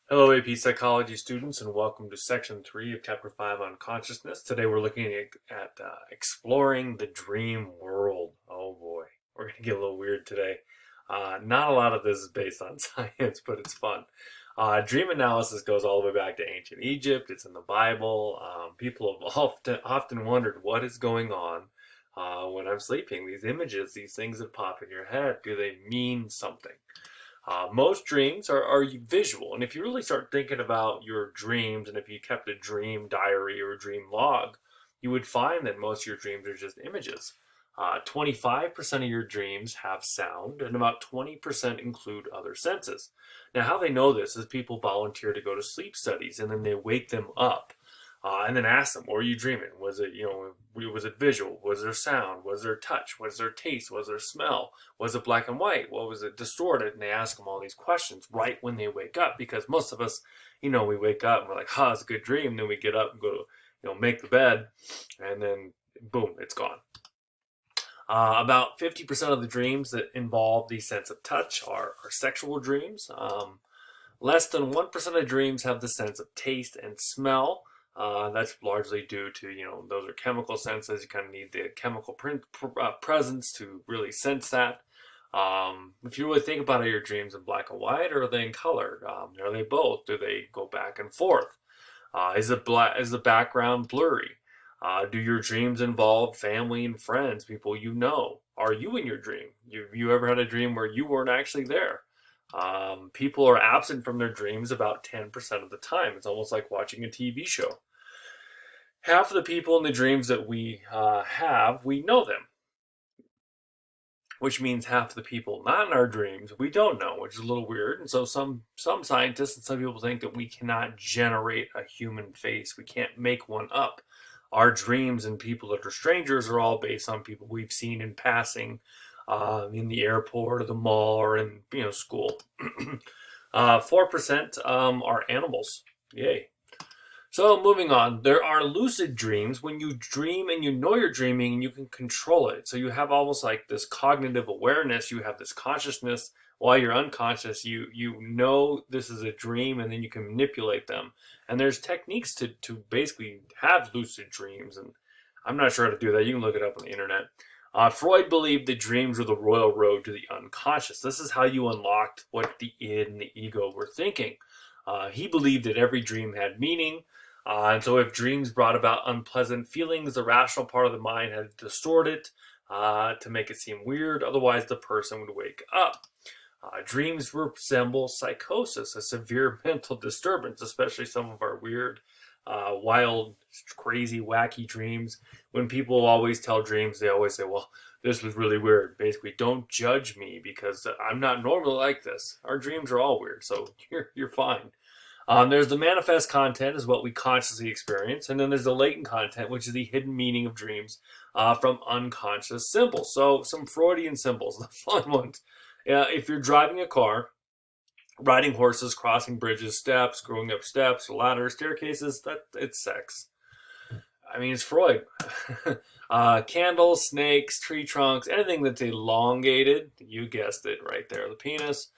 Hello, AP Psychology students, and welcome to Section 3 of Chapter 5 on Consciousness. Today we're looking at exploring the dream world. Oh boy, we're going to get a little weird today. Not a lot of this is based on science, but it's fun. Dream analysis goes all the way back to ancient Egypt. It's in the Bible. People have often wondered what is going on when I'm sleeping. These images, these things that pop in your head, do they mean something? Most dreams are visual, and if you really start thinking about your dreams, and if you kept a dream diary or a dream log, you would find that most of your dreams are just images. 25% of your dreams have sound, and about 20% include other senses. Now, how they know this is people volunteer to go to sleep studies, and then they wake them up and then ask them, "What were you dreaming? Was it, was it visual? Was there sound? Was there touch? Was there taste? Was there smell? Was it black and white? What was it distorted?" And they ask them all these questions right when they wake up, because most of us, we wake up and we're like, "It's a good dream." Then we get up and go to, make the bed, and then boom, it's gone. About 50% of the dreams that involve the sense of touch are sexual dreams. Less than 1% of dreams have the sense of taste and smell. That's largely due to, those are chemical senses. You kind of need the chemical presence to really sense that. If you really think about it, your dreams in black and white, or are they in color? Are they both? Do they go back and forth? Is the background blurry? Do your dreams involve family and friends, people you know? Are you in your dream? You ever had a dream where you weren't actually there? People are absent from their dreams about 10% of the time. It's almost like watching a TV show. Half of the people in the dreams that we have, we know them, which means half of the people not in our dreams we don't know, which is a little weird. And so some scientists and some people think that we cannot generate a human face. We can't make one up. Our dreams and people that are strangers are all based on people we've seen in passing, in the airport or the mall or in school. 4% are animals. Yay. So moving on, there are lucid dreams when you dream and you know you're dreaming and you can control it. So you have almost like this cognitive awareness. You have this consciousness while you're unconscious. You know this is a dream, and then you can manipulate them. And there's techniques to basically have lucid dreams. And I'm not sure how to do that. You can look it up on the internet. Freud believed that dreams were the royal road to the unconscious. This is how you unlocked what the id and the ego were thinking. He believed that every dream had meaning. And so if dreams brought about unpleasant feelings, the rational part of the mind had to distort it to make it seem weird. Otherwise, the person would wake up. Dreams resemble psychosis, a severe mental disturbance, especially some of our weird, wild, crazy, wacky dreams. When people always tell dreams, they always say, "Well, this was really weird." Basically, don't judge me because I'm not normally like this. Our dreams are all weird, so you're fine. There's the manifest content, is what we consciously experience, and then there's the latent content, which is the hidden meaning of dreams from unconscious symbols. So some Freudian symbols, the fun ones. If you're driving a car, riding horses, crossing bridges, steps, going up steps, ladders, staircases, it's sex. I mean, it's Freud. Candles, snakes, tree trunks, anything that's elongated, you guessed it right there, the penis.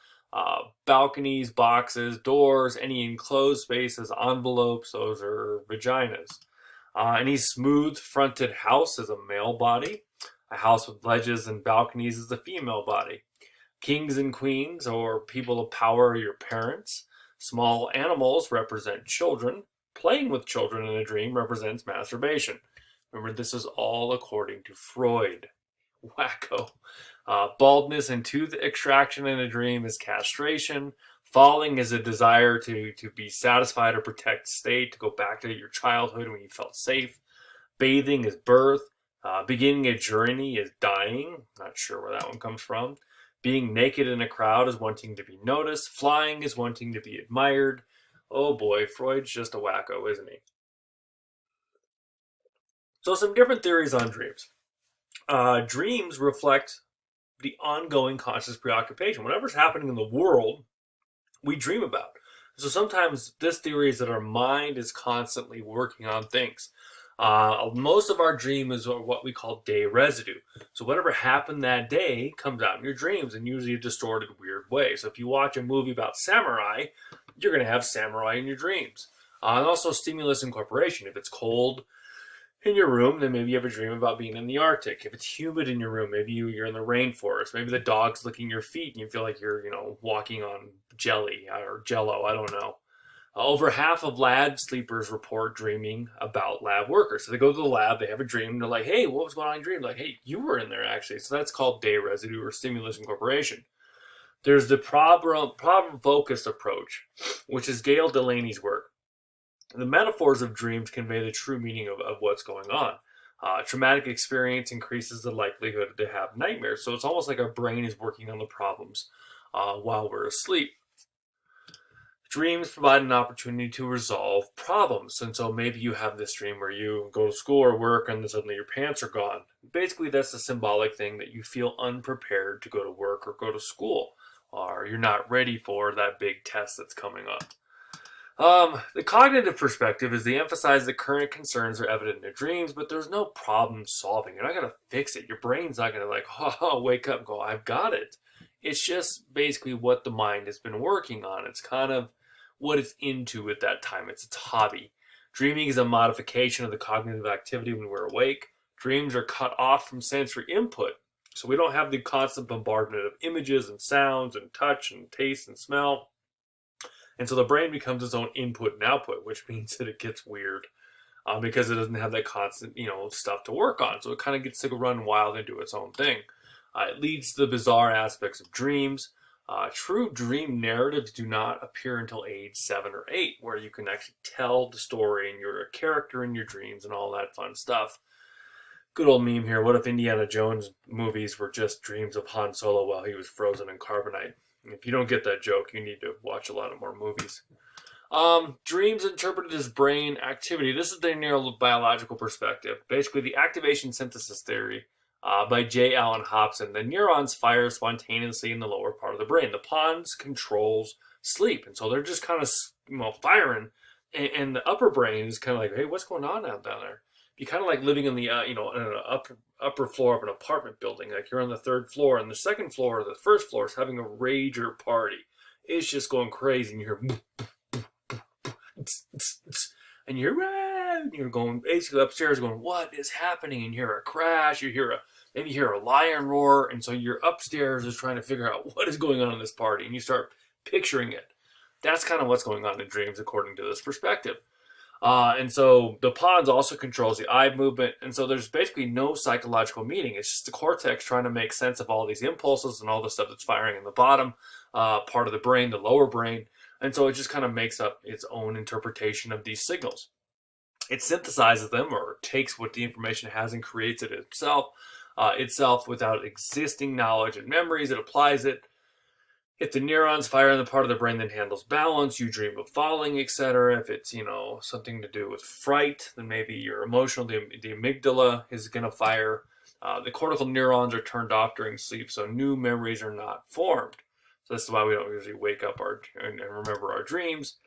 Balconies, boxes, doors, any enclosed spaces, envelopes, those are vaginas. Any smooth-fronted house is a male body. A house with ledges and balconies is a female body. Kings and queens, or people of power, are your parents. Small animals represent children. Playing with children in a dream represents masturbation. Remember, this is all according to Freud. Wacko. Baldness and tooth extraction in a dream is castration. Falling is a desire to be satisfied or protect state, to go back to your childhood when you felt safe. Bathing is birth. Beginning a journey is dying. Not sure where that one comes from. Being naked in a crowd is wanting to be noticed. Flying is wanting to be admired. Oh boy, Freud's just a wacko, isn't he? So some different theories on dreams. Dreams reflect the ongoing conscious preoccupation. Whatever's happening in the world, we dream about. So sometimes this theory is that our mind is constantly working on things. Most of our dream is what we call day residue. So whatever happened that day comes out in your dreams, in usually a distorted, weird way. So if you watch a movie about samurai, you're going to have samurai in your dreams. And also stimulus incorporation. If it's cold in your room, then maybe you have a dream about being in the Arctic. If it's humid in your room, maybe you're in the rainforest. Maybe the dog's licking your feet and you feel like you're, walking on jelly or jello. I don't know. Over half of lab sleepers report dreaming about lab workers. So they go to the lab, they have a dream, and they're like, hey, what was going on in your dream? Like, hey, you were in there actually. So that's called day residue or stimulus incorporation. There's the problem-focused approach, which is Gail Delaney's work. The metaphors of dreams convey the true meaning of what's going on. Traumatic experience increases the likelihood to have nightmares. So it's almost like our brain is working on the problems while we're asleep. Dreams provide an opportunity to resolve problems. And so maybe you have this dream where you go to school or work and then suddenly your pants are gone. Basically, that's a symbolic thing that you feel unprepared to go to work or go to school, or you're not ready for that big test that's coming up. The cognitive perspective is they emphasize that current concerns are evident in their dreams, but there's no problem solving. You're not going to fix it. Your brain's not going to wake up and go, I've got it. It's just basically what the mind has been working on. It's kind of what it's into at that time. It's its hobby. Dreaming is a modification of the cognitive activity when we're awake. Dreams are cut off from sensory input. So we don't have the constant bombardment of images and sounds and touch and taste and smell. And so the brain becomes its own input and output, which means that it gets weird because it doesn't have that constant, stuff to work on. So it kind of gets to run wild and do its own thing. It leads to the bizarre aspects of dreams. True dream narratives do not appear until age 7 or 8, where you can actually tell the story and you're a character in your dreams and all that fun stuff. Good old meme here. What if Indiana Jones movies were just dreams of Han Solo while he was frozen in carbonite? If you don't get that joke, you need to watch a lot of more movies. Dreams interpreted as brain activity. This is the neurobiological perspective. Basically, the activation synthesis theory by J. Allen Hobson. The neurons fire spontaneously in the lower part of the brain. The pons controls sleep, and so they're just kind of firing, and the upper brain is kind of like, hey, what's going on down there? You kind of like living in the in an upper floor of an apartment building. Like you're on the 3rd floor, and the 2nd floor or the 1st floor is having a rager party. It's just going crazy, and you hear and you're going basically upstairs going, what is happening? And you hear a crash, maybe you hear a lion roar, and so you're upstairs just trying to figure out what is going on in this party, and you start picturing it. That's kind of what's going on in dreams according to this perspective. And so the pons also controls the eye movement, and so there's basically no psychological meaning. It's just the cortex trying to make sense of all these impulses and all the stuff that's firing in the bottom part of the brain, the lower brain. And so it just kind of makes up its own interpretation of these signals. It synthesizes them or takes what the information has and creates it itself without existing knowledge and memories. It applies it. If the neurons fire in the part of the brain that handles balance, you dream of falling, etc. If it's, something to do with fright, then maybe you're emotional. The amygdala is going to fire. The cortical neurons are turned off during sleep, so new memories are not formed. So this is why we don't usually wake up and remember our dreams.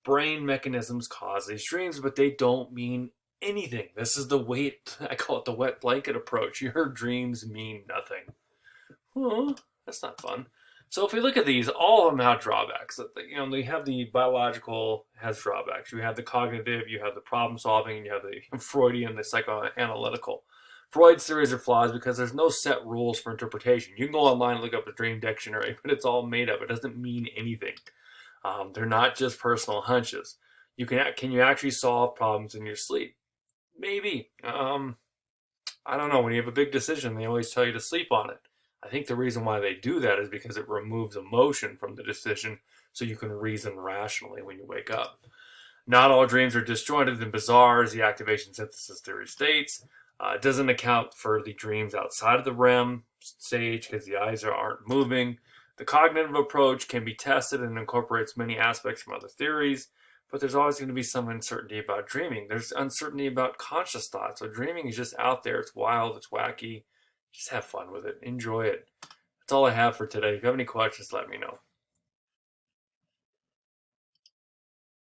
Brain mechanisms cause these dreams, but they don't mean anything. This is I call it the wet blanket approach. Your dreams mean nothing. That's not fun. So if we look at these, all of them have drawbacks. They have the biological has drawbacks. You have the cognitive, you have the problem solving, and you have the Freudian, the psychoanalytical. Freud's theories are flaws because there's no set rules for interpretation. You can go online and look up the dream dictionary, but it's all made up. It doesn't mean anything. They're not just personal hunches. Can you actually solve problems in your sleep? Maybe. I don't know. When you have a big decision, they always tell you to sleep on it. I think the reason why they do that is because it removes emotion from the decision so you can reason rationally when you wake up. Not all dreams are disjointed and bizarre, as the activation synthesis theory states. It doesn't account for the dreams outside of the REM stage because the eyes aren't moving. The cognitive approach can be tested and incorporates many aspects from other theories, but there's always going to be some uncertainty about dreaming. There's uncertainty about conscious thought. So dreaming is just out there. It's wild. It's wacky. Just have fun with it. Enjoy it. That's all I have for today. If you have any questions, let me know.